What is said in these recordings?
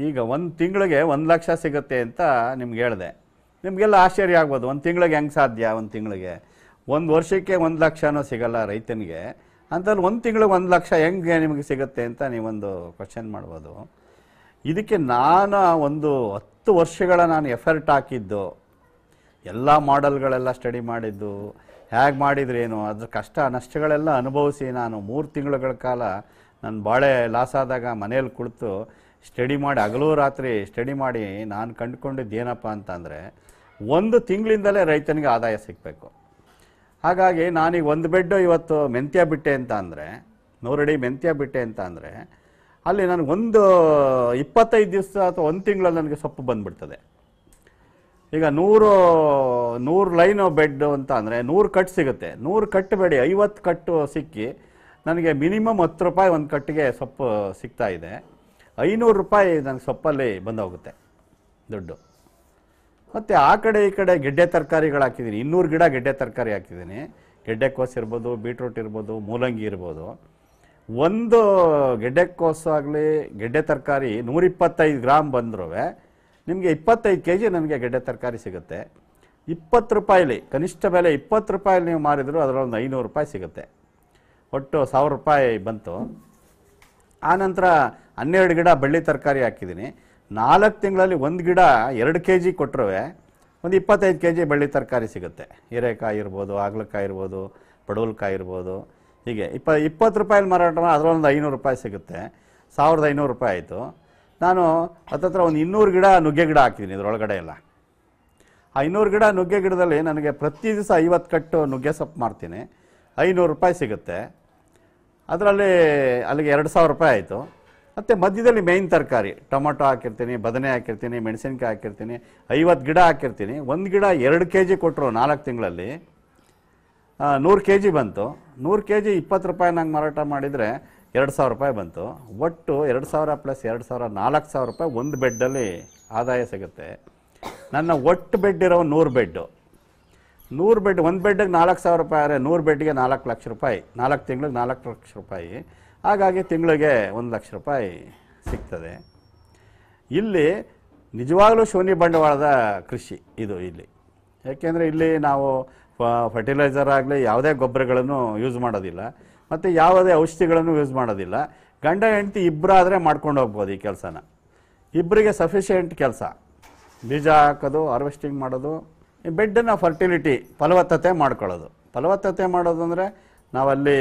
ಈಗ ಒಂದು ತಿಂಗಳಿಗೆ 1 ಲಕ್ಷ ಸಿಗುತ್ತೆ ಅಂತ ನಿಮ್ಗೆ ಹೇಳಿದೆ. ನಿಮಗೆಲ್ಲ ಆಶ್ಚರ್ಯ ಆಗ್ಬೋದು, ಒಂದು ತಿಂಗಳಿಗೆ ಹೆಂಗೆ ಸಾಧ್ಯ, ಒಂದು ತಿಂಗಳಿಗೆ, ಒಂದು ವರ್ಷಕ್ಕೆ 1 ಲಕ್ಷನೂ ಸಿಗಲ್ಲ ರೈತನಿಗೆ, ಅಂತಲ್ಲಿ ಒಂದು ತಿಂಗಳಿಗೆ 1 ಲಕ್ಷ ಹೆಂಗೆ ನಿಮಗೆ ಸಿಗುತ್ತೆ ಅಂತ ನೀವೊಂದು ಕ್ವಶನ್ ಮಾಡ್ಬೋದು. ಇದಕ್ಕೆ ನಾನು ಒಂದು 10 ವರ್ಷಗಳ ನಾನು ಎಫರ್ಟ್ ಹಾಕಿದ್ದು, ಎಲ್ಲ ಮಾಡೆಲ್ಗಳೆಲ್ಲ ಸ್ಟಡಿ ಮಾಡಿದ್ದು, ಹೇಗೆ ಮಾಡಿದ್ರೇನು, ಅದ್ರ ಕಷ್ಟ ನಷ್ಟಗಳೆಲ್ಲ ಅನುಭವಿಸಿ ನಾನು 3 ತಿಂಗಳುಗಳ ಕಾಲ ನಾನು ಬಾಳೆ ಲಾಸ್ ಆದಾಗ ಮನೇಲಿ ಕುಳಿತು ಸ್ಟಡಿ ಮಾಡಿ, ಹಗಲು ರಾತ್ರಿ ಸ್ಟಡಿ ಮಾಡಿ ನಾನು ಕಂಡುಕೊಂಡಿದ್ದು ಏನಪ್ಪ ಅಂತಂದರೆ, 1 ತಿಂಗಳಿಂದಲೇ ರೈತನಿಗೆ ಆದಾಯ ಸಿಗಬೇಕು. ಹಾಗಾಗಿ ನಾನೀಗ 1 ಬೆಡ್ ಇವತ್ತು ಮೆಂತ್ಯ ಬಿಟ್ಟೆ ಅಂತ ಅಂದರೆ, 100 ಅಡಿ ಮೆಂತ್ಯ ಬಿಟ್ಟೆ ಅಂತ ಅಂದರೆ, ಅಲ್ಲಿ ನನಗೆ 25 ದಿವಸ ಅಥವಾ 1 ತಿಂಗಳಲ್ಲಿ ನನಗೆ ಸೊಪ್ಪು ಬಂದುಬಿಡ್ತದೆ. ಈಗ 100 ಲೈನು ಬೆಡ್ ಅಂತ ಅಂದರೆ 100 ಕಟ್ಟು ಸಿಗುತ್ತೆ. 100 ಕಟ್ಟು ಬೇಡಿ 50 ಕಟ್ಟು ಸಿಕ್ಕಿ ನನಗೆ ಮಿನಿಮಮ್ 10 ರೂಪಾಯಿ ಒಂದು ಕಟ್ಟಿಗೆ ಸೊಪ್ಪು ಸಿಗ್ತಾ ಇದೆ. 500 ರೂಪಾಯಿ ನನಗೆ ಸೊಪ್ಪಲ್ಲಿ ಬಂದೋಗುತ್ತೆ ದುಡ್ಡು. ಮತ್ತು ಆ ಕಡೆ ಈ ಕಡೆ ಗೆಡ್ಡೆ ತರಕಾರಿಗಳು ಹಾಕಿದ್ದೀನಿ, 200 ಗಿಡ ಗೆಡ್ಡೆ ತರಕಾರಿ ಹಾಕಿದ್ದೀನಿ. ಗೆಡ್ಡೆಕೋಸು ಇರ್ಬೋದು, ಬೀಟ್ರೂಟ್ ಇರ್ಬೋದು, ಮೂಲಂಗಿ ಇರ್ಬೋದು. ಒಂದು ಗೆಡ್ಡೆಕೋಸು ಆಗಲಿ ಗೆಡ್ಡೆ ತರಕಾರಿ 125 ಗ್ರಾಮ್ ಬಂದರೂ ನಿಮಗೆ 25 kg ನನಗೆ ಗೆಡ್ಡೆ ತರಕಾರಿ ಸಿಗುತ್ತೆ. 20 ರೂಪಾಯಿಲಿ, ಕನಿಷ್ಠ ಬೆಲೆ 20 ರೂಪಾಯಿಲಿ ನೀವು ಮಾರಿದ್ರು ಅದರೊಂದು 500 ರೂಪಾಯಿ ಸಿಗುತ್ತೆ. ಒಟ್ಟು 1000 ರೂಪಾಯಿ ಬಂತು. ಆನಂತರ 12 ಗಿಡ ಬಳ್ಳಿ ತರಕಾರಿ ಹಾಕಿದ್ದೀನಿ. 4 ತಿಂಗಳಲ್ಲಿ 1 ಗಿಡ 2 kg ಕೊಟ್ಟರು ಒಂದು 25 kg ಬಳ್ಳಿ ತರಕಾರಿ ಸಿಗುತ್ತೆ. ಹೀರೆಕಾಯಿ ಇರ್ಬೋದು, ಹಾಗಲಕಾಯಿ ಇರ್ಬೋದು, ಪಡವಲಕಾಯಿ ಇರ್ಬೋದು. ಹೀಗೆ 20 ರೂಪಾಯಲ್ಲಿ ಮಾರಾಟ ಅದರೊಂದು 500 ರೂಪಾಯಿ ಸಿಗುತ್ತೆ. 1500 ರೂಪಾಯಿ ಆಯಿತು. ನಾನು ಹತ್ತತ್ರ ಒಂದು 200 ಗಿಡ ನುಗ್ಗೆ ಗಿಡ ಹಾಕಿದ್ದೀನಿ ಇದರೊಳಗಡೆ ಎಲ್ಲ. ಆ 200 ಗಿಡ ನುಗ್ಗೆ ಗಿಡದಲ್ಲಿ ನನಗೆ ಪ್ರತಿ ದಿವಸ 50 ಕಟ್ಟು ನುಗ್ಗೆ ಸೊಪ್ಪು ಮಾರ್ತೀನಿ. 500 ರೂಪಾಯಿ ಸಿಗುತ್ತೆ. ಅದರಲ್ಲಿ ಅಲ್ಲಿಗೆ 2000 ರೂಪಾಯಿ ಆಯಿತು. ಮತ್ತು ಮಧ್ಯದಲ್ಲಿ ಮೇಯ್ನ್ ತರಕಾರಿ ಟೊಮೊಟೊ ಹಾಕಿರ್ತೀನಿ, ಬದನೆ ಹಾಕಿರ್ತೀನಿ, ಮೆಣಸಿನ್ಕಾಯಿ ಹಾಕಿರ್ತೀನಿ, 50 ಗಿಡ ಹಾಕಿರ್ತೀನಿ. 1 ಗಿಡ 2 kg ಕೊಟ್ಟರು 4 ತಿಂಗಳಲ್ಲಿ 100 kg ಬಂತು. 100 kg 20 ರೂಪಾಯಿ ನಂಗೆ ಮಾರಾಟ ಮಾಡಿದರೆ 2000 ರೂಪಾಯಿ ಬಂತು. ಒಟ್ಟು 2000 ಪ್ಲಸ್ 2000 4000 ರೂಪಾಯಿ ಒಂದು ಬೆಡ್ಡಲ್ಲಿ ಆದಾಯ ಸಿಗುತ್ತೆ. ನನ್ನ ಒಟ್ಟು ಬೆಡ್ ಇರೋ 100 ಬೆಡ್ಡು, 100 ಬೆಡ್, ಒಂದು ಬೆಡ್ಗೆ 4000 ರೂಪಾಯಿ ಆದರೆ 100 ಬೆಡ್ಗೆ 4 ಲಕ್ಷ ರೂಪಾಯಿ, 4 ತಿಂಗಳಿಗೆ 4 ಲಕ್ಷ ರೂಪಾಯಿ. ಹಾಗಾಗಿ ತಿಂಗಳಿಗೆ 1 ಲಕ್ಷ ರೂಪಾಯಿ ಸಿಗ್ತದೆ. ಇಲ್ಲಿ ನಿಜವಾಗಲೂ ಶೂನ್ಯ ಬಂಡವಾಳದ ಕೃಷಿ ಇದು ಇಲ್ಲಿ. ಯಾಕೆಂದರೆ ಇಲ್ಲಿ ನಾವು ಫರ್ಟಿಲೈಸರ್ ಆಗಲಿ ಯಾವುದೇ ಗೊಬ್ಬರಗಳನ್ನು ಯೂಸ್ ಮಾಡೋದಿಲ್ಲ, ಮತ್ತು ಯಾವುದೇ ಔಷಧಿಗಳನ್ನು ಯೂಸ್ ಮಾಡೋದಿಲ್ಲ. ಗಂಡ ಹೆಂಡತಿ ಇಬ್ಬರಾದರೆ ಮಾಡ್ಕೊಂಡು ಹೋಗ್ಬೋದು ಈ ಕೆಲಸನ. ಇಬ್ಬರಿಗೆ ಸಫಿಷಿಯೆಂಟ್ ಕೆಲಸ. ಬೀಜ ಹಾಕೋದು, ಹಾರ್ವೆಸ್ಟಿಂಗ್ ಮಾಡೋದು, ಈ ಬೆಡ್ಡನ್ನು ಫರ್ಟಿಲಿಟಿ ಫಲವತ್ತತೆ ಮಾಡ್ಕೊಳ್ಳೋದು. ಫಲವತ್ತತೆ ಮಾಡೋದು ಅಂದರೆ ನಾವಲ್ಲಿ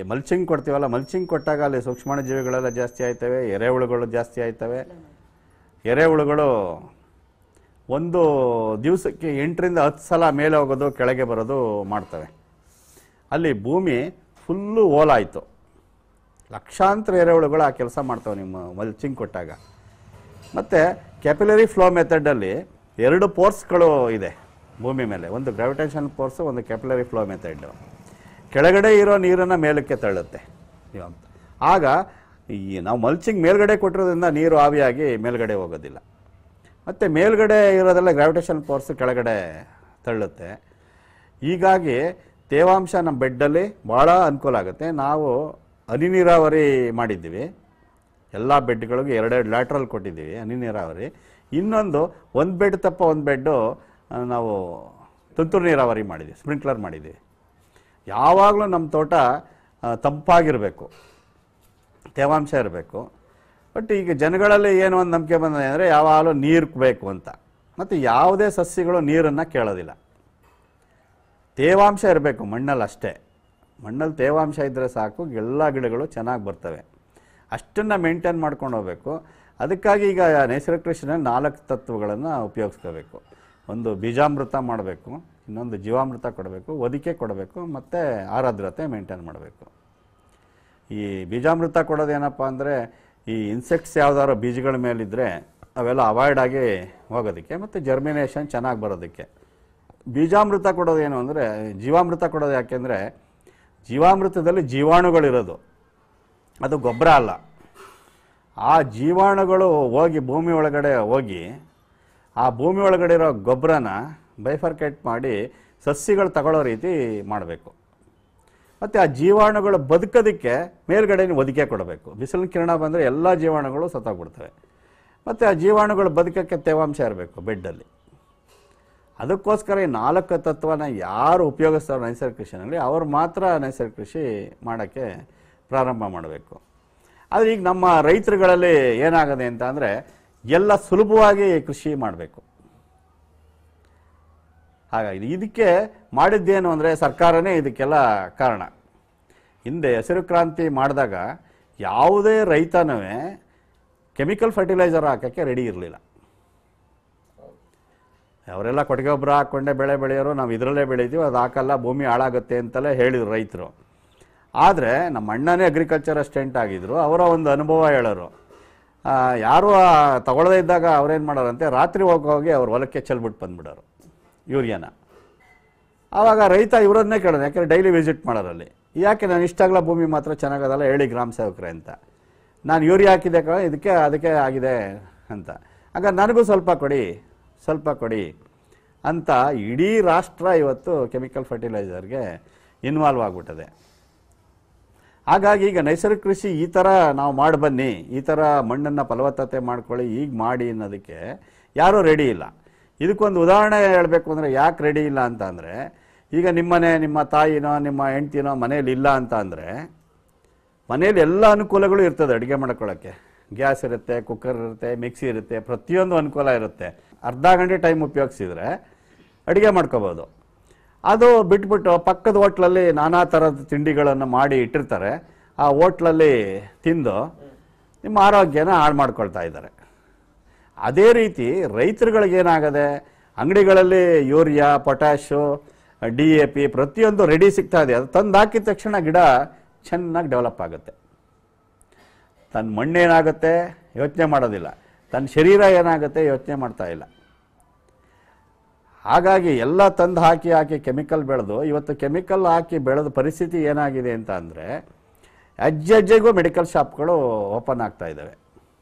ಮಲ್ಚಿಂಗ್ ಕೊಡ್ತೀವಲ್ಲ, ಮಲ್ಚಿಂಗ್ ಕೊಟ್ಟಾಗ ಅಲ್ಲಿ ಸೂಕ್ಷ್ಮಾಣುಜೀವಿಗಳೆಲ್ಲ ಜಾಸ್ತಿ ಆಯ್ತವೆ, ಎರೆಹುಳುಗಳು ಜಾಸ್ತಿ ಆಯ್ತವೆ. ಎರೆಹುಳುಗಳು ಒಂದು ದಿವಸಕ್ಕೆ 8 ರಿಂದ 10 ಸಲ ಮೇಲೆ ಹೋಗೋದು, ಕೆಳಗೆ ಬರೋದು ಮಾಡ್ತವೆ. ಅಲ್ಲಿ ಭೂಮಿ ಫುಲ್ಲು ಓಲಾಯಿತು. ಲಕ್ಷಾಂತರ ಎರೆಹುಳುಗಳು ಆ ಕೆಲಸ ಮಾಡ್ತವೆ ನಿಮ್ಮ ಮಲ್ಚಿಂಗ್ ಕೊಟ್ಟಾಗ. ಮತ್ತು ಕ್ಯಾಪಿಲರಿ ಫ್ಲೋ ಮೆಥಡಲ್ಲಿ 2 ಫೋರ್ಸ್ಗಳು ಇದೆ ಭೂಮಿ ಮೇಲೆ, ಒಂದು ಗ್ರಾವಿಟೇಷನ್ ಫೋರ್ಸು, ಒಂದು ಕ್ಯಾಪಿಲರಿ ಫ್ಲೋ ಮೆಥಡ್. ಕೆಳಗಡೆ ಇರೋ ನೀರನ್ನು ಮೇಲಕ್ಕೆ ತಳ್ಳುತ್ತೆ ಅಂತ. ಆಗ ನಾವು ಮಲ್ಚಿಂಗ್ ಮೇಲ್ಗಡೆ ಕೊಟ್ಟಿರೋದ್ರಿಂದ ನೀರು ಆವಿಯಾಗಿ ಮೇಲ್ಗಡೆ ಹೋಗೋದಿಲ್ಲ. ಮತ್ತು ಮೇಲ್ಗಡೆ ಇರೋದೆಲ್ಲ ಗ್ರಾವಿಟೇಷನ್ ಫೋರ್ಸ್ ಕೆಳಗಡೆ ತಳ್ಳುತ್ತೆ. ಹೀಗಾಗಿ ತೇವಾಂಶ ನಮ್ಮ ಬೆಡ್ಡಲ್ಲಿ ಭಾಳ ಅನುಕೂಲ ಆಗುತ್ತೆ. ನಾವು ಹನಿ ನೀರಾವರಿ ಮಾಡಿದ್ದೀವಿ, ಎಲ್ಲ ಬೆಡ್ಗಳಿಗೂ 2 ಲ್ಯಾಟ್ರಲ್ ಕೊಟ್ಟಿದ್ದೀವಿ ಹನಿ ನೀರಾವರಿ. ಇನ್ನೊಂದು 1 ಬೆಡ್ ತಪ್ಪ 1 ಬೆಡ್ಡು ನಾವು ತುಂತುರು ನೀರಾವರಿ ಮಾಡಿದ್ದೀವಿ, ಸ್ಪ್ರಿಂಕ್ಲರ್ ಮಾಡಿದ್ದೀವಿ. ಯಾವಾಗಲೂ ನಮ್ಮ ತೋಟ ತಂಪಾಗಿರಬೇಕು, ತೇವಾಂಶ ಇರಬೇಕು. ಬಟ್ ಈಗ ಜನಗಳಲ್ಲಿ ಏನು ಒಂದು ನಂಬಿಕೆ ಬಂದಿದೆ ಅಂದರೆ ಯಾವಾಗಲೂ ನೀರು ಬೇಕು ಅಂತ. ಮತ್ತು ಯಾವುದೇ ಸಸ್ಯಗಳು ನೀರನ್ನು ಕೇಳೋದಿಲ್ಲ, ತೇವಾಂಶ ಇರಬೇಕು ಮಣ್ಣಲ್ಲಿ ಅಷ್ಟೇ. ಮಣ್ಣಲ್ಲಿ ತೇವಾಂಶ ಇದ್ದರೆ ಸಾಕು, ಎಲ್ಲ ಗಿಡಗಳು ಚೆನ್ನಾಗಿ ಬರ್ತವೆ. ಅಷ್ಟನ್ನು ಮೇಂಟೈನ್ ಮಾಡ್ಕೊಂಡು ಹೋಗಬೇಕು. ಅದಕ್ಕಾಗಿ ಈಗ ನೈಸರ್ಗಿಕ ಕೃಷಿನಲ್ಲಿ 4 ತತ್ವಗಳನ್ನು ಉಪಯೋಗಿಸ್ಕೋಬೇಕು. ಒಂದು ಬೀಜಾಮೃತ ಮಾಡಬೇಕು, ಇನ್ನೊಂದು ಜೀವಾಮೃತ ಕೊಡಬೇಕು, ಹೊದಿಕೆ ಕೊಡಬೇಕು, ಮತ್ತು ಆರ್ದ್ರತೆ ಮೇಂಟೈನ್ ಮಾಡಬೇಕು. ಈ ಬೀಜಾಮೃತ ಕೊಡೋದೇನಪ್ಪ ಅಂದರೆ ಈ ಇನ್ಸೆಕ್ಟ್ಸ್ ಯಾವ್ದಾದ್ರು ಬೀಜಗಳ ಮೇಲಿದ್ದರೆ ಅವೆಲ್ಲ ಅವಾಯ್ಡ್ ಆಗಿ ಹೋಗೋದಕ್ಕೆ, ಮತ್ತು ಜರ್ಮಿನೇಷನ್ ಚೆನ್ನಾಗಿ ಬರೋದಕ್ಕೆ. ಬೀಜಾಮೃತ ಕೊಡೋದೇನು ಅಂದರೆ, ಜೀವಾಮೃತ ಕೊಡೋದು ಯಾಕೆಂದರೆ ಜೀವಾಮೃತದಲ್ಲಿ ಜೀವಾಣುಗಳಿರೋದು, ಅದು ಗೊಬ್ಬರ ಅಲ್ಲ. ಆ ಜೀವಾಣುಗಳು ಹೋಗಿ ಭೂಮಿ ಒಳಗಡೆ ಹೋಗಿ ಆ ಭೂಮಿ ಒಳಗಡೆ ಇರೋ ಗೊಬ್ಬರನ ಬೈಫರ್ಕೇಟ್ ಮಾಡಿ ಸಸ್ಯಗಳು ತಗೊಳ್ಳೋ ರೀತಿ ಮಾಡಬೇಕು. ಮತ್ತು ಆ ಜೀವಾಣುಗಳು ಬದುಕೋದಕ್ಕೆ ಮೇಲ್ಗಡೆ ಹೊದಿಕೆ ಕೊಡಬೇಕು. ಬಿಸಿಲಿನ ಕಿರಣ ಬಂದರೆ ಎಲ್ಲ ಜೀವಾಣುಗಳು ಸತ್ತೋಗ್ಬಿಡ್ತವೆ. ಮತ್ತು ಆ ಜೀವಾಣುಗಳು ಬದುಕೋಕ್ಕೆ ತೇವಾಂಶ ಇರಬೇಕು ಬೆಡ್ಡಲ್ಲಿ. ಅದಕ್ಕೋಸ್ಕರ ಈ 4 ತತ್ವನ ಯಾರು ಉಪಯೋಗಿಸ್ತಾರೋ ನೈಸರ್ಗಿಕ ಕೃಷಿನಲ್ಲಿ ಅವ್ರು ಮಾತ್ರ ನೈಸರ್ಗಿಕ ಕೃಷಿ ಮಾಡೋಕ್ಕೆ ಪ್ರಾರಂಭ ಮಾಡಬೇಕು. ಆದರೆ ಈಗ ನಮ್ಮ ರೈತರುಗಳಲ್ಲಿ ಏನಾಗದೆ ಅಂತ ಅಂದರೆ ಎಲ್ಲ ಸುಲಭವಾಗಿ ಕೃಷಿ ಮಾಡಬೇಕು. ಹಾಗಾಗಿ ಇದಕ್ಕೆ ಮಾಡಿದ್ದೇನು ಅಂದರೆ ಸರ್ಕಾರನೇ ಇದಕ್ಕೆಲ್ಲ ಕಾರಣ. ಹಿಂದೆ ಹಸಿರು ಕ್ರಾಂತಿ ಮಾಡಿದಾಗ ಯಾವುದೇ ರೈತನೂ ಕೆಮಿಕಲ್ ಫರ್ಟಿಲೈಸರ್ ಹಾಕೋಕ್ಕೆ ರೆಡಿ ಇರಲಿಲ್ಲ. ಅವರೆಲ್ಲ ಕೊಟ್ಟಿಗೆ ಗೊಬ್ಬರ ಹಾಕ್ಕೊಂಡೆ ಬೆಳೆ ಬೆಳೆಯೋರು, ನಾವು ಇದರಲ್ಲೇ ಬೆಳೀತೀವಿ, ಅದು ಹಾಕಲ್ಲ ಭೂಮಿ ಹಾಳಾಗುತ್ತೆ ಅಂತಲೇ ಹೇಳಿದ್ರು ರೈತರು. ಆದರೆ ನಮ್ಮ ಅಣ್ಣನೇ ಅಗ್ರಿಕಲ್ಚರ್ ಅಸಿಸ್ಟೆಂಟ್ ಆಗಿದ್ರು, ಅವರ ಒಂದು ಅನುಭವ ಹೇಳೋರು. ಯಾರು ತಗೊಳ್ಳದೇ ಇದ್ದಾಗ ಅವ್ರೇನು ಮಾಡೋರಂತೆ, ರಾತ್ರಿ ಹೋಗಿ ಅವ್ರ ಹೊಲಕ್ಕೆ ಚೆಲ್ಬಿಟ್ಟು ಬಂದುಬಿಡೋರು ಯೂರಿಯಾನ. ಆವಾಗ ರೈತ ಇವರನ್ನೇ ಕೇಳೋದು, ಯಾಕೆಂದರೆ ಡೈಲಿ ವಿಸಿಟ್ ಮಾಡೋರಲ್ಲಿ, ಯಾಕೆ ನಾನು ಇಷ್ಟಾಗಲ್ಲ ಭೂಮಿ ಮಾತ್ರ ಚೆನ್ನಾಗದಲ್ಲ ಹೇಳಿ ಗ್ರಾಮ ಸೇವಕರೇ ಅಂತ. ನಾನು ಯೂರಿಯಾ ಹಾಕಿದೆ ಅದಕ್ಕೆ ಆಗಿದೆ ಅಂತ. ಆಗ ನನಗೂ ಸ್ವಲ್ಪ ಕೊಡಿ ಅಂತ ಇಡೀ ರಾಷ್ಟ್ರ ಇವತ್ತು ಕೆಮಿಕಲ್ ಫರ್ಟಿಲೈಸರ್ಗೆ ಇನ್ವಾಲ್ವ್ ಆಗಿಬಿಟ್ಟದೆ. ಹಾಗಾಗಿ ಈಗ ನೈಸರ್ಗಿಕ ಕೃಷಿ ಈ ಥರ ನಾವು ಮಾಡಿ ಬನ್ನಿ, ಈ ಥರ ಮಣ್ಣನ್ನು ಫಲವತ್ತತೆ ಮಾಡ್ಕೊಳ್ಳಿ, ಈಗ ಮಾಡಿ ಅನ್ನೋದಕ್ಕೆ ಯಾರೂ ರೆಡಿ ಇಲ್ಲ. ಇದಕ್ಕೊಂದು ಉದಾಹರಣೆ ಹೇಳಬೇಕು ಅಂದರೆ ಯಾಕೆ ರೆಡಿ ಇಲ್ಲ ಅಂತ ಅಂದರೆ, ಈಗ ನಿಮ್ಮ ತಾಯಿನೋ ನಿಮ್ಮ ಹೆಂಡ್ತಿನೋ ಮನೇಲಿ ಇಲ್ಲ ಅಂತ ಅಂದರೆ, ಮನೇಲಿ ಎಲ್ಲ ಅನುಕೂಲಗಳು ಇರ್ತದೆ ಅಡುಗೆ ಮಾಡ್ಕೊಳ್ಳೋಕ್ಕೆ. ಗ್ಯಾಸ್ ಇರುತ್ತೆ, ಕುಕ್ಕರ್ ಇರುತ್ತೆ, ಮಿಕ್ಸಿ ಇರುತ್ತೆ, ಪ್ರತಿಯೊಂದು ಅನುಕೂಲ ಇರುತ್ತೆ. ಅರ್ಧ ಗಂಟೆ ಟೈಮ್ ಉಪಯೋಗಿಸಿದ್ರೆ ಅಡುಗೆ ಮಾಡ್ಕೋಬೋದು. ಅದು ಬಿಟ್ಬಿಟ್ಟು ಪಕ್ಕದ ಹೋಟ್ಲಲ್ಲಿ ನಾನಾ ಥರದ ತಿಂಡಿಗಳನ್ನು ಮಾಡಿ ಇಟ್ಟಿರ್ತಾರೆ. ಆ ಹೋಟ್ಲಲ್ಲಿ ತಿಂದು ನಿಮ್ಮ ಆರೋಗ್ಯನ ಹಾಳು ಮಾಡ್ಕೊಳ್ತಾ ಇದ್ದಾರೆ. ಅದೇ ರೀತಿ ರೈತರುಗಳಿಗೇನಾಗದೆ, ಅಂಗಡಿಗಳಲ್ಲಿ ಯೂರಿಯಾ, ಪೊಟ್ಯಾಶು, DAP ಪ್ರತಿಯೊಂದು ರೆಡಿ ಸಿಗ್ತಾ ಇದೆ. ಅದು ತಂದು ಹಾಕಿದ ತಕ್ಷಣ ಗಿಡ ಚೆನ್ನಾಗಿ ಡೆವಲಪ್ ಆಗುತ್ತೆ. ತನ್ನ ಮಣ್ಣೇನಾಗುತ್ತೆ ಯೋಚನೆ ಮಾಡೋದಿಲ್ಲ, ತನ್ನ ಶರೀರ ಏನಾಗುತ್ತೆ ಯೋಚನೆ ಮಾಡ್ತಾ ಇಲ್ಲ. ಹಾಗಾಗಿ ಎಲ್ಲ ತಂದು ಹಾಕಿ ಕೆಮಿಕಲ್ ಬೆಳೆದು, ಇವತ್ತು ಕೆಮಿಕಲ್ ಹಾಕಿ ಬೆಳೆದ ಪರಿಸ್ಥಿತಿ ಏನಾಗಿದೆ ಅಂತ ಅಂದರೆ, ಹೆಜ್ಜೆಗೂ ಮೆಡಿಕಲ್ ಶಾಪ್ಗಳು ಓಪನ್ ಆಗ್ತಾ ಇದ್ದಾವೆ,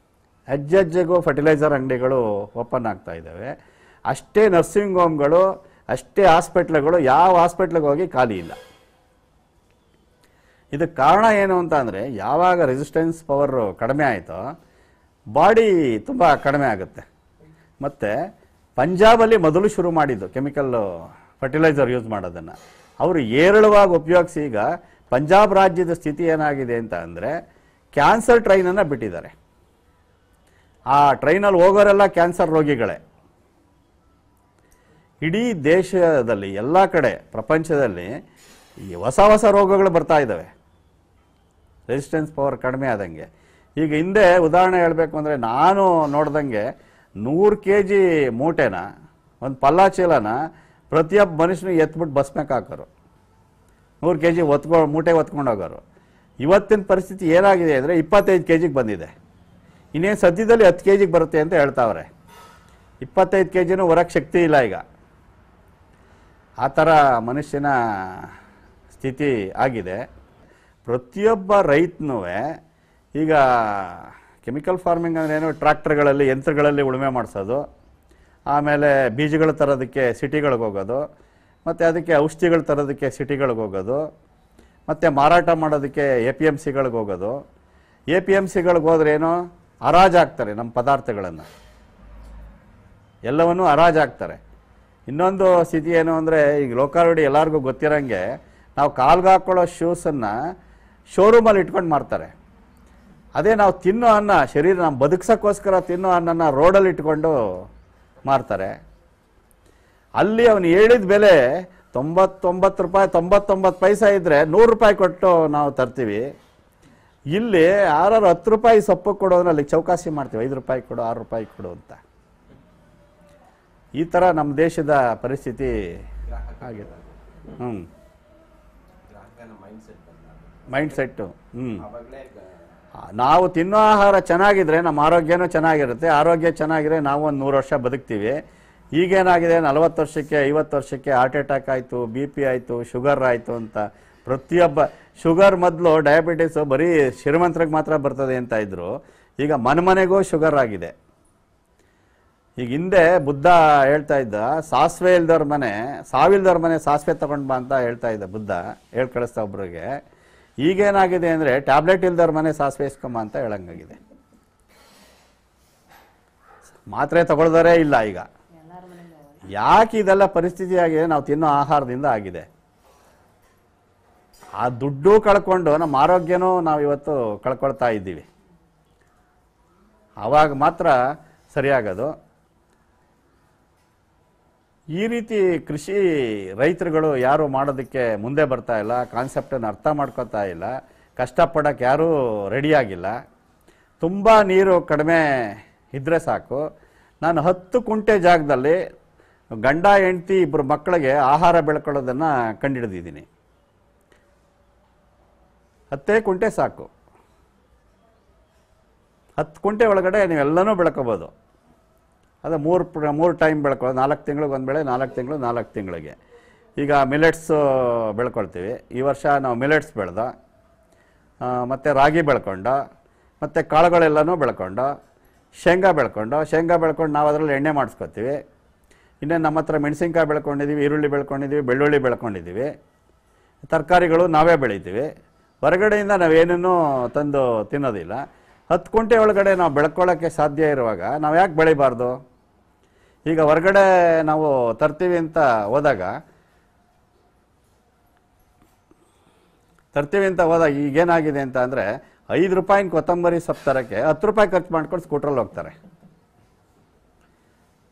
ಹೆಜ್ಜೆಗೂ ಫರ್ಟಿಲೈಸರ್ ಅಂಗಡಿಗಳು ಓಪನ್ ಆಗ್ತಾ ಇದ್ದಾವೆ. ಅಷ್ಟೇ ನರ್ಸಿಂಗ್ ಹೋಮ್ಗಳು, ಅಷ್ಟೇ ಹಾಸ್ಪಿಟ್ಲ್ಗಳು, ಯಾವ ಹಾಸ್ಪಿಟ್ಲಿಗೆ ಹೋಗಿ ಖಾಲಿ ಇಲ್ಲ. ಇದಕ್ಕೆ ಕಾರಣ ಏನು ಅಂತ ಅಂದರೆ, ಯಾವಾಗ ರೆಸಿಸ್ಟೆನ್ಸ್ ಪವರ್ ಕಡಿಮೆ ಆಯಿತೋ ಬಾಡಿ ತುಂಬ ಕಡಿಮೆ ಆಗುತ್ತೆ. ಮತ್ತು ಪಂಜಾಬಲ್ಲಿ ಮೊದಲು ಶುರು ಮಾಡಿದ್ದು ಕೆಮಿಕಲ್ ಫರ್ಟಿಲೈಸರ್ ಯೂಸ್ ಮಾಡೋದನ್ನು ಅವರು ಏರಳವಾಗಿ ಉಪಯೋಗಿಸಿ ಈಗ ಪಂಜಾಬ್ ರಾಜ್ಯದ ಸ್ಥಿತಿ ಏನಾಗಿದೆ ಅಂತ ಅಂದರೆ, ಕ್ಯಾನ್ಸರ್ ಟ್ರೈನನ್ನು ಬಿಟ್ಟಿದ್ದಾರೆ. ಆ ಟ್ರೈನಲ್ಲಿ ಹೋಗೋರೆಲ್ಲ ಕ್ಯಾನ್ಸರ್ ರೋಗಿಗಳೇ. ಇಡೀ ದೇಶದಲ್ಲಿ ಎಲ್ಲ ಕಡೆ ಪ್ರಪಂಚದಲ್ಲಿ ಈ ಹೊಸ ರೋಗಗಳು ಬರ್ತಾ ಇದ್ದಾವೆ ರೆಸಿಸ್ಟೆನ್ಸ್ ಪವರ್ ಕಡಿಮೆ ಆದಂಗೆ. ಈಗ ಹಿಂದೆ ಉದಾಹರಣೆ ಹೇಳಬೇಕು ಅಂದರೆ, ನಾನು ನೋಡ್ದಂಗೆ 100 kg ಮೂಟೆನ, ಒಂದು ಪಲ್ಲ ಚೀಲನ ಪ್ರತಿಯೊಬ್ಬ ಮನುಷ್ಯನಿಗೆ ಎತ್ಬಿಟ್ಟು ಬಸ್ ಮ್ಯಾಕ್ ಹಾಕೋರು. 100 kg ಮೂಟೆ ಹೊತ್ಕೊಂಡು ಹೋಗೋರು. ಇವತ್ತಿನ ಪರಿಸ್ಥಿತಿ ಏನಾಗಿದೆ ಅಂದರೆ 25 kgಗೆ ಬಂದಿದೆ. ಇನ್ನೇನು ಸದ್ಯದಲ್ಲಿ 10 kgಗೆ ಬರುತ್ತೆ ಅಂತ ಹೇಳ್ತಾವ್ರೆ. 25 kgನೂ ಹೊರಕ್ಕೆ ಶಕ್ತಿ ಇಲ್ಲ ಈಗ. ಆ ಥರ ಮನುಷ್ಯನ ಸ್ಥಿತಿ ಆಗಿದೆ. ಪ್ರತಿಯೊಬ್ಬ ರೈತನೂ ಈಗ ಕೆಮಿಕಲ್ ಫಾರ್ಮಿಂಗ್ ಅಂದರೆ ಏನು, ಟ್ರ್ಯಾಕ್ಟರ್ಗಳಲ್ಲಿ ಯಂತ್ರಗಳಲ್ಲಿ ಉಳುಮೆ ಮಾಡಿಸೋದು, ಆಮೇಲೆ ಬೀಜಗಳು ತರೋದಕ್ಕೆ ಸಿಟಿಗಳಿಗೆ ಹೋಗೋದು, ಮತ್ತು ಅದಕ್ಕೆ ಔಷಧಿಗಳು ತರೋದಕ್ಕೆ ಸಿಟಿಗಳಿಗೆ ಹೋಗೋದು, ಮತ್ತು ಮಾರಾಟ ಮಾಡೋದಕ್ಕೆ APMCಗಳಿಗೆ ಹೋಗೋದು. APMCಗಳಿಗೆ ಹೋದ್ರೆ ಏನೋ ಹರಾಜಾಗ್ತಾರೆ ನಮ್ಮ ಪದಾರ್ಥಗಳನ್ನು, ಎಲ್ಲವನ್ನೂ ಹರಾಜಾಗ್ತಾರೆ. ಇನ್ನೊಂದು ಸ್ಥಿತಿ ಏನು ಅಂದರೆ, ಈಗ ಲೋಕಾಲ್ವಡಿ ಎಲ್ಲರಿಗೂ ಗೊತ್ತಿರೋಂಗೆ, ನಾವು ಕಾಲ್ಗೆ ಹಾಕ್ಕೊಳ್ಳೋ ಶೂಸನ್ನು ಶೋರೂಮಲ್ಲಿ ಇಟ್ಕೊಂಡು ಮಾರ್ತಾರೆ. ಅದೇ ನಾವು ತಿನ್ನೋ ಅನ್ನ, ಶರೀರ ನಮ್ಮ ಬದುಕ್ಸೋಕ್ಕೋಸ್ಕರ ತಿನ್ನೋ ಅನ್ನನ ರೋಡಲ್ಲಿ ಇಟ್ಕೊಂಡು ಮಾರ್ತಾರೆ. ಅಲ್ಲಿ ಅವನು ಹೇಳಿದ ಬೆಲೆ 99 ರೂಪಾಯಿ 99 ಪೈಸೆ ಇದ್ದರೆ 100 ರೂಪಾಯಿ ಕೊಟ್ಟು ನಾವು ತರ್ತೀವಿ. ಇಲ್ಲಿ 10 ರೂಪಾಯಿ ಸೊಪ್ಪು ಕೊಡೋದ್ರೆ ಅಲ್ಲಿ ಚೌಕಾಸಿ ಮಾಡ್ತೀವಿ, 5 ರೂಪಾಯಿ ಕೊಡು 6 ರೂಪಾಯಿ ಕೊಡು ಅಂತ. ಈ ಥರ ನಮ್ಮ ದೇಶದ ಪರಿಸ್ಥಿತಿ ಆಗಿದೆ. ಮೈಂಡ್ಸೆಟ್ಟು. ನಾವು ತಿನ್ನೋ ಆಹಾರ ಚೆನ್ನಾಗಿದ್ರೆ ನಮ್ಮ ಆರೋಗ್ಯನೂ ಚೆನ್ನಾಗಿರುತ್ತೆ. ಆರೋಗ್ಯ ಚೆನ್ನಾಗಿದ್ರೆ ನಾವು ಒಂದು 100 ವರ್ಷ ಬದುಕ್ತೀವಿ. ಈಗೇನಾಗಿದೆ, 40 ವರ್ಷಕ್ಕೆ 50 ವರ್ಷಕ್ಕೆ ಹಾರ್ಟ್ ಅಟ್ಯಾಕ್ ಆಯಿತು, BP ಆಯಿತು, ಶುಗರ್ ಆಯಿತು ಅಂತ. ಪ್ರತಿಯೊಬ್ಬ ಶುಗರ್ ಮೊದಲು ಡಯಾಬಿಟಿಸು ಬರೀ ಶ್ರೀಮಂತರಿಗೆ ಮಾತ್ರ ಬರ್ತದೆ ಅಂತ ಇದ್ರು, ಈಗ ಮನೆಗೂ ಶುಗರ್ ಆಗಿದೆ. ಈಗ ಹಿಂದೆ ಬುದ್ಧ ಹೇಳ್ತಾ ಇದ್ದ, ಸಾಸಿವೆ ಇಲ್ದವ್ರ ಮನೆ ಸಾವಿಲ್ದವ್ರ ಮನೆ ಸಾಸಿವೆ ತಗೊಂಡು ಬಾ ಅಂತ ಹೇಳ್ತಾ ಇದ್ದ ಬುದ್ಧ, ಹೇಳಿ ಕಳಿಸ್ತಾ ಒಬ್ರಿಗೆ. ಈಗೇನಾಗಿದೆ ಅಂದರೆ ಟ್ಯಾಬ್ಲೆಟ್ ಇಲ್ದವ್ರ ಮನೆ ಸಾಸಿವೆ ಇಸ್ಕೊಂಬ ಅಂತ ಹೇಳಂಗಾಗಿದೆ. ಮಾತ್ರೆ ತಗೊಳ್ದಾರೇ ಇಲ್ಲ ಈಗ. ಯಾಕೆ ಇದೆಲ್ಲ ಪರಿಸ್ಥಿತಿ ಆಗಿದೆ? ನಾವು ತಿನ್ನೋ ಆಹಾರದಿಂದ ಆಗಿದೆ. ಆ ದುಡ್ಡು ಕಳ್ಕೊಂಡು ನಮ್ಮ ಆರೋಗ್ಯನೂ ನಾವು ಇವತ್ತು ಕಳ್ಕೊಳ್ತಾ ಇದ್ದೀವಿ. ಆವಾಗ ಮಾತ್ರ ಸರಿಯಾಗೋದು. ಈ ರೀತಿ ಕೃಷಿ ರೈತರುಗಳು ಯಾರು ಮಾಡೋದಕ್ಕೆ ಮುಂದೆ ಬರ್ತಾ ಇಲ್ಲ, ಕಾನ್ಸೆಪ್ಟನ್ನು ಅರ್ಥ ಮಾಡ್ಕೋತಾ ಇಲ್ಲ, ಕಷ್ಟಪಡೋಕ್ಕೆ ಯಾರೂ ರೆಡಿಯಾಗಿಲ್ಲ. ತುಂಬ ನೀರು ಕಡಿಮೆ ಇದ್ದರೆ ಸಾಕು. ನಾನು 10 ಕುಂಟೆ ಜಾಗದಲ್ಲಿ ಗಂಡ ಹೆಂಡತಿ ಇಬ್ಬರು ಮಕ್ಕಳಿಗೆ ಆಹಾರ ಬೆಳ್ಕೊಳ್ಳೋದನ್ನು ಕಂಡುಹಿಡಿದಿದ್ದೀನಿ. 10 ಕುಂಟೆ ಸಾಕು. 10 ಕುಂಟೆ ಒಳಗಡೆ ನೀವೆಲ್ಲನೂ ಬೆಳ್ಕೋಬೋದು. ಅದು ಮೂರು ಟೈಮ್ ಬೆಳ್ಕೊಳ್ಳೋದು. 4 ತಿಂಗಳಿಗೆ ಒಂದು ಬೆಳೆ, 4 ತಿಂಗಳಿಗೆ. ಈಗ ಮಿಲೆಟ್ಸು ಬೆಳ್ಕೊಳ್ತೀವಿ. ಈ ವರ್ಷ ನಾವು ಮಿಲೆಟ್ಸ್ ಬೆಳೆದ, ಮತ್ತು ರಾಗಿ ಬೆಳ್ಕೊಂಡು, ಮತ್ತು ಕಾಳುಗಳೆಲ್ಲನೂ ಬೆಳ್ಕೊಂಡು, ಶೇಂಗಾ ಬೆಳ್ಕೊಂಡು ನಾವು ಅದರಲ್ಲಿ ಎಣ್ಣೆ ಮಾಡಿಸ್ಕೊತೀವಿ. ಇನ್ನೇನು ನಮ್ಮ ಹತ್ರ ಮೆಣಸಿನ್ಕಾಯಿ ಬೆಳ್ಕೊಂಡಿದ್ದೀವಿ, ಈರುಳ್ಳಿ ಬೆಳ್ಕೊಂಡಿದ್ದೀವಿ, ಬೆಳ್ಳುಳ್ಳಿ ಬೆಳ್ಕೊಂಡಿದ್ದೀವಿ. ತರಕಾರಿಗಳು ನಾವೇ ಬೆಳಿತೀವಿ. ಹೊರಗಡೆಯಿಂದ ನಾವೇನೂ ತಂದು ತಿನ್ನೋದಿಲ್ಲ. 10 ಕುಂಟೆ ಒಳಗಡೆ ನಾವು ಬೆಳ್ಕೊಳ್ಳೋಕ್ಕೆ ಸಾಧ್ಯ ಇರುವಾಗ ನಾವು ಯಾಕೆ ಬೆಳಿಬಾರ್ದು? ಈಗ ಹೊರಗಡೆ ನಾವು ತರ್ತೀವಿ ಅಂತ ಹೋದಾಗ ಈಗೇನಾಗಿದೆ ಅಂತ ಅಂದರೆ, 5 ರೂಪಾಯಿನ ಕೊತ್ತಂಬರಿ ಸೊಪ್ಪು ತರೋಕ್ಕೆ 10 ರೂಪಾಯಿ ಖರ್ಚು ಮಾಡ್ಕೊಂಡು ಸ್ಕೂಟ್ರಲ್ಲಿ ಹೋಗ್ತಾರೆ.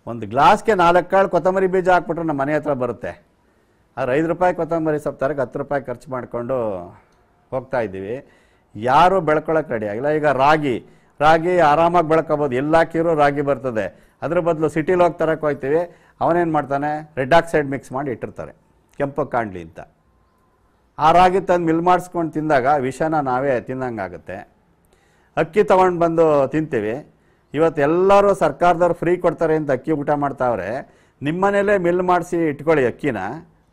ಒಂದು ಗ್ಲಾಸ್ಗೆ 4 ಕಾಳು ಕೊತ್ತಂಬರಿ ಬೀಜ ಹಾಕ್ಬಿಟ್ರೆ ನಮ್ಮ ಮನೆ ಹತ್ರ ಬರುತ್ತೆ. ಆದ್ರೆ 5 ರೂಪಾಯಿ ಕೊತ್ತಂಬರಿ ಸೊಪ್ಪು ತರಕ್ಕೆ 10 ರೂಪಾಯಿ ಖರ್ಚು ಮಾಡಿಕೊಂಡು ಹೋಗ್ತಾ ಇದ್ದೀವಿ. ಯಾರೂ ಬೆಳ್ಕೊಳ್ಳೋಕೆ ರೆಡಿ ಆಗಿಲ್ಲ. ಈಗ ರಾಗಿ ಆರಾಮಾಗಿ ಬೆಳ್ಕೊಬೋದು. ಎಲ್ಲ ಹಾಕಿರೋ ರಾಗಿ ಬರ್ತದೆ. ಅದ್ರ ಬದಲು ಸಿಟಿಲಿ ಹೋಗಿ ತರಕ್ಕೆ ಹೋಗ್ತೀವಿ. ಅವನೇನು ಮಾಡ್ತಾನೆ, ರೆಡ್ ಆಕ್ಸೈಡ್ ಮಿಕ್ಸ್ ಮಾಡಿ ಇಟ್ಟಿರ್ತಾರೆ ಕೆಂಪು ಕಾಣಲಿ ಅಂತ. ಆ ರಾಗಿ ತಂದು ಮಿಲ್ ಮಾಡಿಸ್ಕೊಂಡು ತಿಂದಾಗ ವಿಷನ ನಾವೇ ತಿನ್ನಂಗಾಗುತ್ತೆ. ಅಕ್ಕಿ ತೊಗೊಂಡು ಬಂದು ತಿಂತೀವಿ. ಇವತ್ತು ಎಲ್ಲರೂ ಸರ್ಕಾರದವ್ರು ಫ್ರೀ ಕೊಡ್ತಾರೆ ಅಂತ ಅಕ್ಕಿ ಊಟ ಮಾಡ್ತಾವ್ರೆ. ನಿಮ್ಮ ಮನೇಲೇ ಮಿಲ್ ಮಾಡಿಸಿ ಇಟ್ಕೊಳ್ಳಿ ಅಕ್ಕಿನ,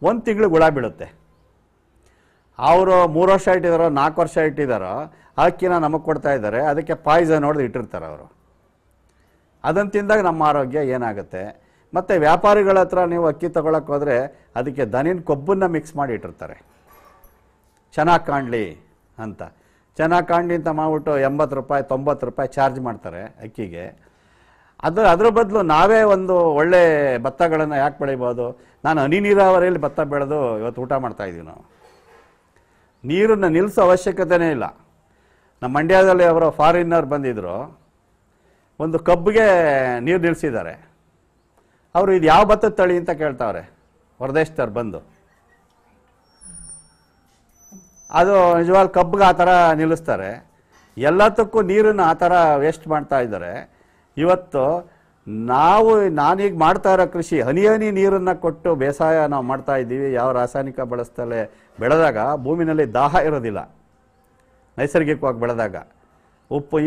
1 ತಿಂಗಳಿಗೆ ಹುಳ ಬೀಳುತ್ತೆ. ಅವರು 3 ವರ್ಷ ಇಟ್ಟಿದ್ದಾರೋ 4 ವರ್ಷ ಇಟ್ಟಿದ್ದಾರೋ ಆ ಅಕ್ಕಿನ ನಮಗೆ ಕೊಡ್ತಾ ಇದ್ದಾರೆ. ಅದಕ್ಕೆ ಪಾಯ್ಸನ್ ಹೊಡೆದು ಇಟ್ಟಿರ್ತಾರೆ ಅವರು. ಅದನ್ನು ತಿಂದಾಗ ನಮ್ಮ ಆರೋಗ್ಯ ಏನಾಗುತ್ತೆ? ಮತ್ತು ವ್ಯಾಪಾರಿಗಳ ಹತ್ರ ನೀವು ಅಕ್ಕಿ ತೊಗೊಳಕ್ಕೆ ಹೋದರೆ ಅದಕ್ಕೆ ದನಿನ ಕೊಬ್ಬನ್ನು ಮಿಕ್ಸ್ ಮಾಡಿ ಇಟ್ಟಿರ್ತಾರೆ, ಚೆನ್ನಾಗಿ ಕಾಣಲಿ ಅಂತ. ಚೆನ್ನಾಗಿ ಕಾಣಲಿ ಅಂತ ಮಾಡಿಬಿಟ್ಟು 80 ರೂಪಾಯಿ 90 ರೂಪಾಯಿ ಚಾರ್ಜ್ ಮಾಡ್ತಾರೆ ಅಕ್ಕಿಗೆ. ಅದ್ರ ಬದಲು ನಾವೇ ಒಂದು ಒಳ್ಳೆ ಭತ್ತಗಳನ್ನು ಯಾಕೆ ಬೆಳಿಬೋದು? ನಾನು ಹನಿ ನೀರಾವರಿಯಲ್ಲಿ ಭತ್ತ ಬೆಳೆದು ಇವತ್ತು ಊಟ ಮಾಡ್ತಾಯಿದ್ದೀವಿ. ನಾವು ನೀರನ್ನು ನಿಲ್ಲಿಸೋ ಅವಶ್ಯಕತೆಯೇ ಇಲ್ಲ. ನಮ್ಮ ಮಂಡ್ಯದಲ್ಲಿ ಅವರು ಫಾರಿನ್ನರ್ ಬಂದಿದ್ದರು, ಒಂದು ಕಬ್ಬಿಗೆ ನೀರು ನಿಲ್ಲಿಸಿದ್ದಾರೆ. ಅವರು ಇದು ಯಾವ ಭತ್ತದ ತಳಿ ಅಂತ ಕೇಳ್ತಾವ್ರೆ ಹೊರದೇಶದವ್ರು ಬಂದು. ಅದು ನಿಜವಾಗ್ಲೂ ಕಬ್ಬಿಗೆ ಆ ಥರ ನಿಲ್ಲಿಸ್ತಾರೆ. ಎಲ್ಲದಕ್ಕೂ ನೀರನ್ನು ಆ ಥರ ವೇಸ್ಟ್ ಮಾಡ್ತಾ ಇದ್ದಾರೆ. ಇವತ್ತು ನಾನೀಗ ಮಾಡ್ತಾ ಇರೋ ಕೃಷಿ ಹನಿ ನೀರನ್ನು ಕೊಟ್ಟು ಬೇಸಾಯ ನಾವು ಮಾಡ್ತಾ ಇದ್ದೀವಿ. ಯಾವ ರಾಸಾಯನಿಕ ಬಳಸ್ತಲೇ ಬೆಳೆದಾಗ ಭೂಮಿನಲ್ಲಿ ದಾಹ ಇರೋದಿಲ್ಲ. ನೈಸರ್ಗಿಕವಾಗಿ ಬೆಳೆದಾಗ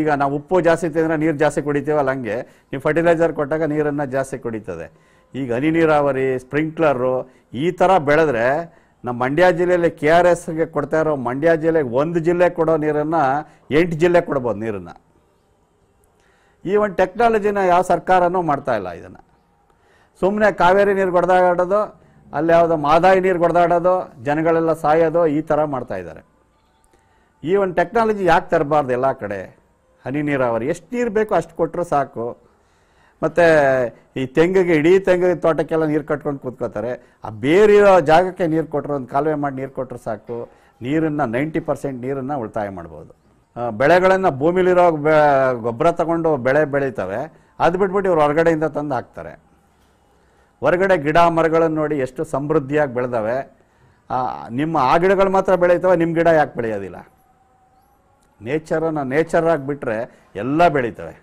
ಈಗ ನಾವು ಉಪ್ಪು ಜಾಸ್ತಿ ತಿಂದರೆ ನೀರು ಜಾಸ್ತಿ ಕುಡಿತೀವಲ್ಲ, ಹಂಗೆ ನೀವು ಫರ್ಟಿಲೈಸರ್ ಕೊಟ್ಟಾಗ ನೀರನ್ನು ಜಾಸ್ತಿ ಕುಡಿತದೆ. ಈಗ ಹನಿ ನೀರಾವರಿ, ಸ್ಪ್ರಿಂಕ್ಲರು ಈ ಥರ ಬೆಳೆದ್ರೆ ನಮ್ಮ ಮಂಡ್ಯ ಜಿಲ್ಲೆಯಲ್ಲಿ KRSಗೆ ಕೊಡ್ತಾ ಇರೋ ಮಂಡ್ಯ ಜಿಲ್ಲೆಗೆ 1 ಜಿಲ್ಲೆ ಕೊಡೋ ನೀರನ್ನು 8 ಜಿಲ್ಲೆ ಕೊಡ್ಬೋದು ನೀರನ್ನು. ಈ ಒಂದು ಟೆಕ್ನಾಲಜಿನ ಯಾವ ಸರ್ಕಾರನೂ ಮಾಡ್ತಾ ಇಲ್ಲ. ಇದನ್ನು ಸುಮ್ಮನೆ ಕಾವೇರಿ ನೀರು ಹೊಡೆದಾಡೋದು, ಅಲ್ಲಿ ಯಾವುದೋ ಮಾದಾಯಿ ನೀರು ಹೊಡೆದಾಡೋದು, ಜನಗಳೆಲ್ಲ ಸಾಯೋದು, ಈ ಥರ ಮಾಡ್ತಾಯಿದ್ದಾರೆ. ಈ ಒಂದು ಟೆಕ್ನಾಲಜಿ ಯಾಕೆ ತರಬಾರ್ದು? ಎಲ್ಲ ಕಡೆ ಹನಿ ನೀರಾವರಿ ಎಷ್ಟು ನೀರು ಬೇಕೋ ಅಷ್ಟು ಕೊಟ್ಟರು ಸಾಕು. ಮತ್ತು ಈ ಇಡೀ ತೆಂಗಿಗೆ ತೋಟಕ್ಕೆಲ್ಲ ನೀರು ಕಟ್ಕೊಂಡು ಕೂತ್ಕೋತಾರೆ. ಆ ಬೇರಿರೋ ಜಾಗಕ್ಕೆ ನೀರು ಕೊಟ್ಟರು, ಒಂದು ಕಾಲುವೆ ಮಾಡಿ ನೀರು ಕೊಟ್ಟರು ಸಾಕು. ನೀರನ್ನು 90% ನೀರನ್ನು ಉಳಿತಾಯ ಮಾಡ್ಬೋದು. ಬೆಳೆಗಳನ್ನು ಭೂಮಿಲಿರೋ ಗೊಬ್ಬರ ತಗೊಂಡು ಬೆಳೆ ಬೆಳೀತವೆ. ಅದು ಬಿಟ್ಬಿಟ್ಟು ಇವ್ರು ಹೊರಗಡೆಯಿಂದ ತಂದು ಹಾಕ್ತಾರೆ. ಹೊರಗಡೆ ಗಿಡ ಮರಗಳನ್ನು ನೋಡಿ ಎಷ್ಟು ಸಮೃದ್ಧಿಯಾಗಿ ಬೆಳೆದವೆ. ನಿಮ್ಮ ಆ ಗಿಡಗಳು ಮಾತ್ರ ಬೆಳೀತವೆ, ನಿಮ್ಮ ಗಿಡ ಯಾಕೆ ಬೆಳೆಯೋದಿಲ್ಲ? ನೇಚರಾಗಿ ಬಿಟ್ಟರೆ ಎಲ್ಲ ಬೆಳೀತವೆ.